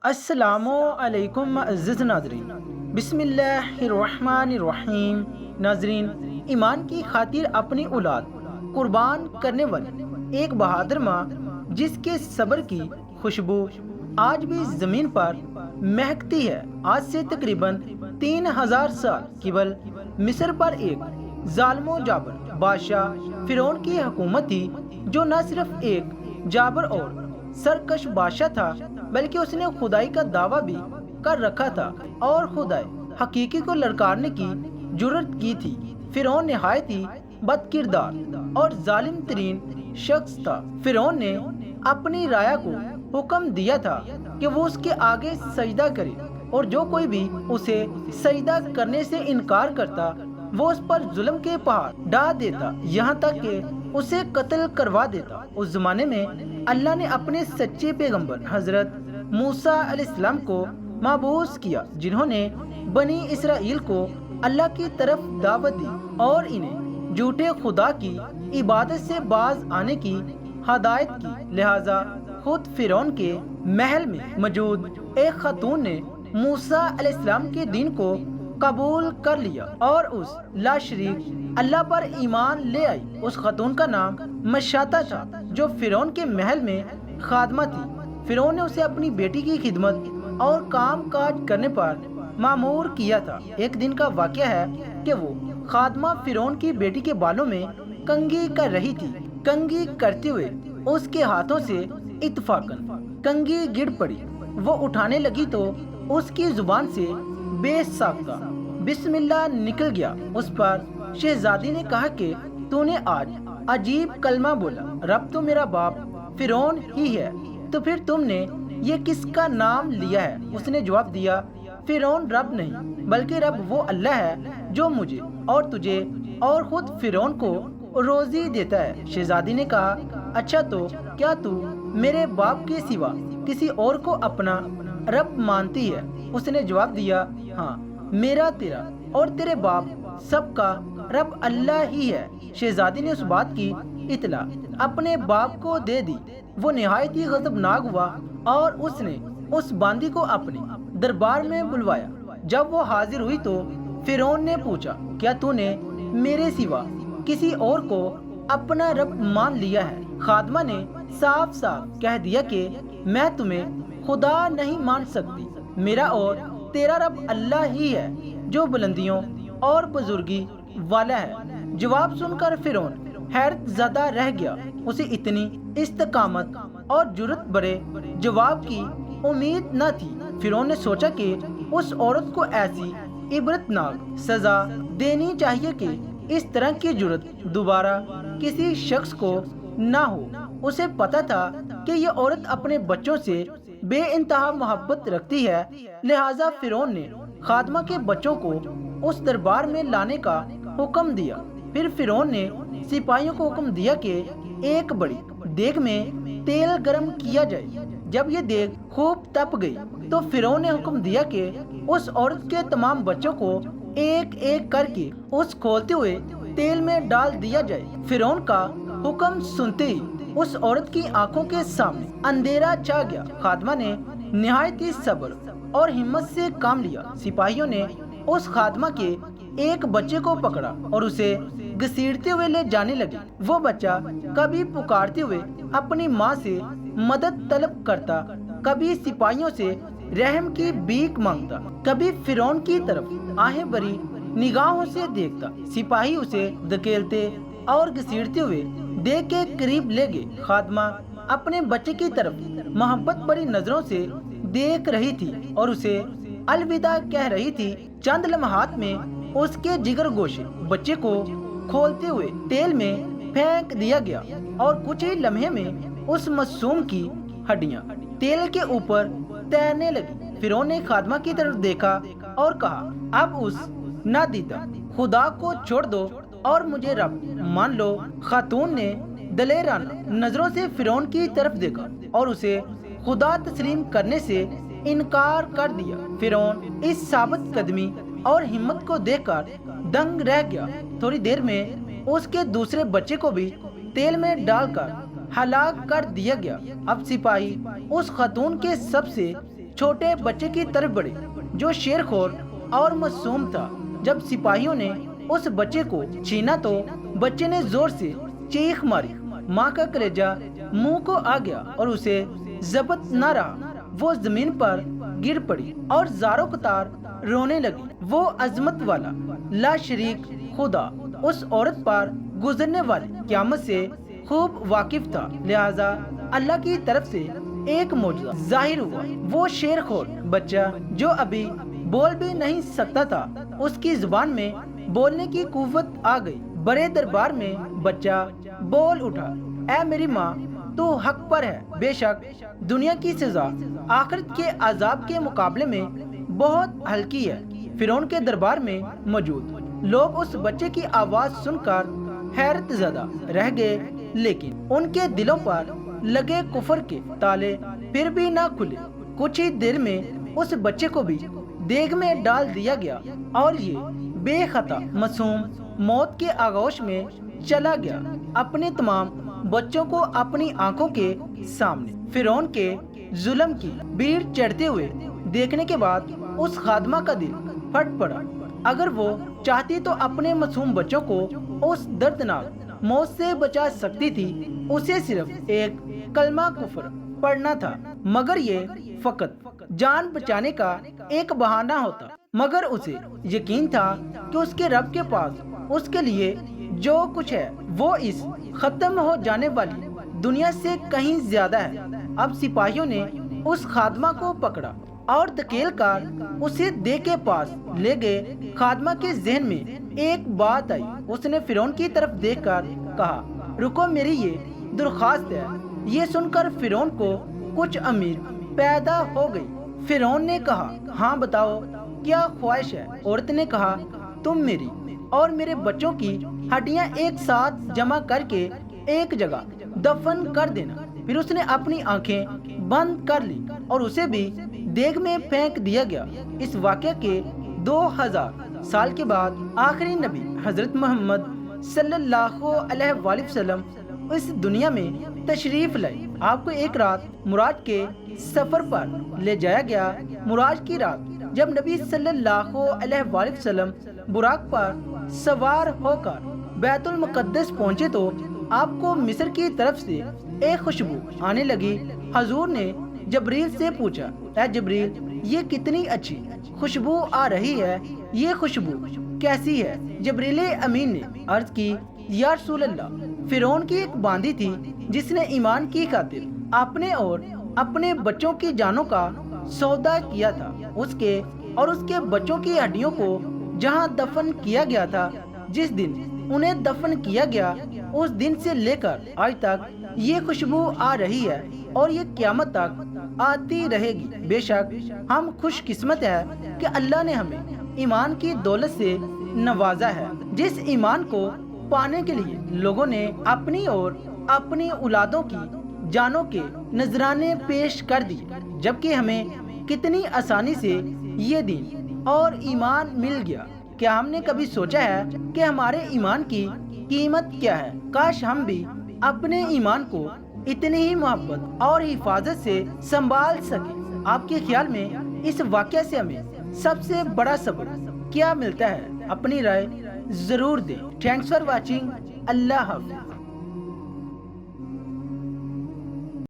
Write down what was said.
السلام علیکم معزز ناظرین، بسم اللہ الرحمن الرحیم۔ ناظرین، ایمان کی خاطر اپنی اولاد قربان کرنے والی ایک بہادر ماں جس کے صبر کی خوشبو آج بھی زمین پر مہکتی ہے، آج سے تقریباً 3000 سال قبل مصر پر ایک ظالم و جابر بادشاہ فرعون کی حکومت تھی، جو نہ صرف ایک جابر اور سرکش بادشاہ تھا بلکہ اس نے خدائی کا دعویٰ بھی کر رکھا تھا اور خدائے حقیقی کو للکارنے کی جرت کی تھی۔ فرعون نہایت ہی بد کردار اور ظالم ترین شخص تھا۔ فرعون نے اپنی رعایا کو حکم دیا تھا کہ وہ اس کے آگے سجدہ کرے، اور جو کوئی بھی اسے سجدہ کرنے سے انکار کرتا وہ اس پر ظلم کے پہاڑ ڈال دیتا، یہاں تک کہ اسے قتل کروا دیتا۔ اس زمانے میں اللہ نے اپنے سچے پیغمبر حضرت موسیٰ علیہ السلام کو مبعوث کیا، جنہوں نے بنی اسرائیل کو اللہ کی طرف دعوت دی اور انہیں جھوٹے خدا کی عبادت سے باز آنے کی ہدایت کی۔ لہٰذا خود فرعون کے محل میں موجود ایک خاتون نے موسیٰ علیہ السلام کے دین کو قبول کر لیا اور اس لا شریک اللہ پر ایمان لے آئی۔ اس خاتون کا نام مشاطہ تھا، جو فرعون کے محل میں خادمہ تھی۔ فرعون نے اسے اپنی بیٹی کی خدمت اور کام کاج کرنے پر مامور کیا تھا۔ ایک دن کا واقعہ ہے کہ وہ خادمہ فرعون کی بیٹی کے بالوں میں کنگھی کر رہی تھی۔ کنگھی کرتے ہوئے اس کے ہاتھوں سے اتفاقاً کنگھی گر پڑی۔ وہ اٹھانے لگی تو اس کی زبان سے بے ساختہ بسم اللہ نکل گیا۔ اس پر شہزادی نے کہا کہ تو نے آج عجیب کلمہ بولا، رب تو میرا باپ فرعون ہی ہے، تو پھر تم نے یہ کس کا نام لیا ہے؟ اس نے جواب دیا، فرعون رب نہیں بلکہ رب وہ اللہ ہے جو مجھے اور تجھے اور خود فرعون کو روزی دیتا ہے۔ شہزادی نے کہا، اچھا تو کیا تو میرے باپ کے سوا کسی اور کو اپنا رب مانتی ہے؟ اس نے جواب دیا، ہاں، میرا، تیرا اور تیرے باپ سب کا رب اللہ ہی ہے۔ شہزادی نے اس بات کی اطلاع اپنے باپ کو دے دی۔ وہ نہایت ہی غضبناک ہوا اور اس نے اس باندی کو اپنے دربار میں بلوایا۔ جب وہ حاضر ہوئی تو فرعون نے پوچھا، کیا تو نے میرے سوا کسی اور کو اپنا رب مان لیا ہے؟ خادمہ نے صاف صاف کہہ دیا کہ میں تمہیں خدا نہیں مان سکتی، میرا اور تیرا رب اللہ ہی ہے جو بلندیوں اور بزرگی والا ہے۔ جواب سن کر فرعون حیرت زدہ رہ گیا۔ اسے اتنی استقامت اور جرت بڑے جواب کی امید نہ تھی۔ فرعون نے سوچا کہ اس عورت کو ایسی عبرتناک سزا دینی چاہیے کہ اس طرح کی جرت دوبارہ کسی شخص کو نہ ہو۔ اسے پتا تھا کہ یہ عورت اپنے بچوں سے بے انتہا محبت رکھتی ہے، لہٰذا فرعون نے خادمہ کے بچوں کو اس دربار میں لانے کا حکم دیا۔ پھر فرعون نے سپاہیوں کو حکم دیا کہ ایک بڑی دیگ میں تیل گرم کیا جائے۔ جب یہ دیگ خوب تپ گئی تو فرعون نے حکم دیا کہ اس عورت کے تمام بچوں کو ایک ایک کر کے اس کھولتے ہوئے تیل میں ڈال دیا جائے۔ فرعون کا حکم سنتے ہی اس عورت کی آنکھوں کے سامنے اندھیرا چھا گیا۔ خادمہ نے نہایت ہی صبر اور ہمت سے کام لیا۔ سپاہیوں نے اس خادمہ کے ایک بچے کو پکڑا اور اسے گھسیٹتے ہوئے لے جانے لگے۔ وہ بچہ کبھی پکارتے ہوئے اپنی ماں سے مدد طلب کرتا، کبھی سپاہیوں سے رحم کی بھیک مانگتا، کبھی فرعون کی طرف آہیں بھری نگاہوں سے دیکھتا۔ سپاہی اسے دھکیلتے اور گھسیٹتے ہوئے دیگ کے قریب لے گئے۔ خادمہ اپنے بچے کی طرف محبت بڑی نظروں سے دیکھ رہی تھی اور اسے الوداع کہہ رہی تھی۔ چند لمحات میں اس کے جگر گوشے بچے کو کھولتے ہوئے تیل میں پھینک دیا گیا اور کچھ ہی لمحے میں اس معصوم کی ہڈیاں تیل کے اوپر تیرنے لگی۔ فرعون نے خادمہ کی طرف دیکھا اور کہا، اب اس نادیدہ خدا کو چھوڑ دو اور مجھے رب مان لو۔ خاتون نے دلیرانہ نظروں سے فرعون کی طرف دیکھا اور اسے خدا تسلیم کرنے سے انکار کر دیا۔ فرعون اس ثابت قدمی اور ہمت کو دیکھ کر دنگ رہ گیا۔ تھوڑی دیر میں اس کے دوسرے بچے کو بھی تیل میں ڈال کر ہلاک کر دیا گیا۔ اب سپاہی اس خاتون کے سب سے چھوٹے بچے کی طرف بڑھے جو شیر خور اور معصوم تھا۔ جب سپاہیوں نے اس بچے کو چھینا تو بچے نے زور سے چیخ ماری، ماں کا کلیجہ منہ کو آ گیا اور اسے ضبط نہ رہا، وہ زمین پر گر پڑی اور زاروں قطار رونے لگی۔ وہ عظمت والا لا شریک خدا اس عورت پر گزرنے والی قیامت سے خوب واقف تھا، لہذا اللہ کی طرف سے ایک معجزہ ظاہر ہوا۔ وہ شیر خور بچہ جو ابھی بول بھی نہیں سکتا تھا، اس کی زبان میں بولنے کی قوت آ گئی۔ بڑے دربار میں بچہ بول اٹھا، اے میری ماں، تو حق پر ہے، بے شک دنیا کی سزا آخرت کے عذاب کے مقابلے میں بہت ہلکی ہے۔ فرعون کے دربار میں موجود لوگ اس بچے کی آواز سن کر حیرت زدہ رہ گئے، لیکن ان کے دلوں پر لگے کفر کے تالے پھر بھی نہ کھلے۔ کچھ ہی دیر میں اس بچے کو بھی دیگ میں ڈال دیا گیا اور یہ بے خطا معصوم موت کے آغوش میں چلا گیا، اپنے تمام بچوں کو اپنی آنکھوں کے سامنے فرعون کے ظلم کی بھیڑ چڑھتے ہوئے دیکھنے کے بعد اس خادمہ کا دل پھٹ پڑا۔ اگر وہ چاہتی تو اپنے معصوم بچوں کو اس دردناک موت سے بچا سکتی تھی، اسے صرف ایک کلمہ کفر پڑھنا تھا، مگر یہ فقط جان بچانے کا ایک بہانہ ہوتا۔ مگر اسے یقین تھا کہ اس کے رب کے پاس اس کے لیے جو کچھ ہے وہ اس ختم ہو جانے والی دنیا سے کہیں زیادہ ہے۔ اب سپاہیوں نے اس خادمہ کو پکڑا اور دھکیل کر اسے دیگ کے پاس لے گئے۔ خادمہ کے ذہن میں ایک بات آئی، اس نے فرعون کی طرف دیکھ کر کہا، رکو، میری یہ درخواست ہے۔ یہ سن کر فرعون کو کچھ امید پیدا ہو گئی۔ فرعون نے کہا، ہاں بتاؤ، کیا خواہش ہے؟ عورت نے کہا، تم میری اور میرے بچوں کی ہڈیاں ایک ساتھ جمع کر کے ایک جگہ دفن کر دینا۔ پھر اس نے اپنی آنکھیں بند کر لی اور اسے بھی دیگ میں پھینک دیا گیا۔ اس واقعے کے 2000 سال کے بعد آخری نبی حضرت محمد صلی اللہ علیہ وآلہ وسلم اس دنیا میں تشریف لائے۔ آپ کو ایک رات معراج کے سفر پر لے جایا گیا۔ معراج کی رات جب نبی صلی اللہ علیہ وآلہ وسلم براق پر سوار ہو کر بیت المقدس پہنچے تو آپ کو مصر کی طرف سے ایک خوشبو آنے لگی۔ حضور نے جبریل سے پوچھا، اے جبریل، یہ کتنی اچھی خوشبو آ رہی ہے، یہ خوشبو کیسی ہے؟ جبریل امین نے عرض کی، یا رسول اللہ، فرعون کی ایک باندی تھی جس نے ایمان کی خاطر اپنے اور اپنے بچوں کی جانوں کا سودا کیا تھا۔ اس کے اور اس کے بچوں کی ہڈیوں کو جہاں دفن کیا گیا تھا، جس دن انہیں دفن کیا گیا، اس دن سے لے کر آج تک یہ خوشبو آ رہی ہے اور یہ قیامت تک آتی رہے گی۔ بے شک ہم خوش قسمت ہیں کہ اللہ نے ہمیں ایمان کی دولت سے نوازا ہے، جس ایمان کو پانے کے لیے لوگوں نے اپنی اور اپنی اولادوں کی جانوں کے نذرانے پیش کر دیے، جبکہ ہمیں کتنی آسانی سے یہ دین اور ایمان مل گیا۔ کیا ہم نے کبھی سوچا ہے کہ ہمارے ایمان کی قیمت کیا ہے؟ کاش ہم بھی اپنے ایمان کو اتنی ہی محبت اور حفاظت سے سنبھال سکیں۔ آپ کے خیال میں اس واقعہ سے ہمیں سب سے بڑا سبق کیا ملتا ہے؟ اپنی رائے ضرور دیں۔ Thanks for watching. اللہ حافظ۔